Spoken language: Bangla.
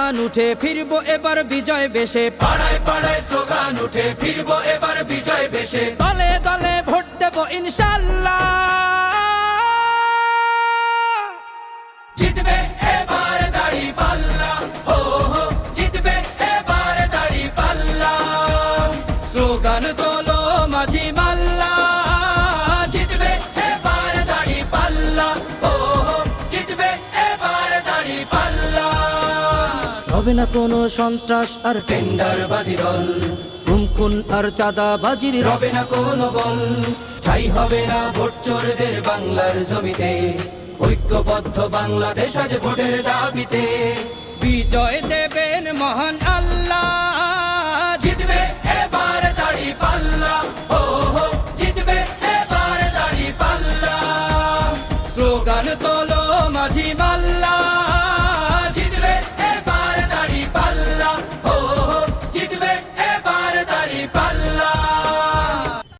স্লোগান উঠে ফিরবো এবার বিজয় বেশে, পাড়ায় পাড়ায় স্লোগান উঠে ফিরবো এবার বিজয় বেশে, দলে দলে ভোট দেবো ইনশাল্লাহ। জিতবে এবার দাঁড়িপাল্লা, হো হো জিতবে এবার দাঁড়িপাল্লা। স্লোগান তোলো মাঝি মাল্লা, জিতবে এবার দাঁড়িপাল্লা, হো হো জিতবে এবার দাঁড়িপাল্লা। হবে না কোনো সন্ত্রাস আর টেন্ডারবাজি দল, গুম খুন আর চাঁদাবাজির রবে না কোনো বল, ঠাই হবে না ভোট চোরদের বাংলার জমিতে। ঐক্যবদ্ধ বাংলাদেশ আজ ভোটের দাবিতে। বিজয় দেবেন মহান আল্লাহ। জিতবে এবার দাঁড়িপাল্লা, হো হো জিতবে এবার দাঁড়িপাল্লা। স্লোগান তোলো মাঝি মাল্লা।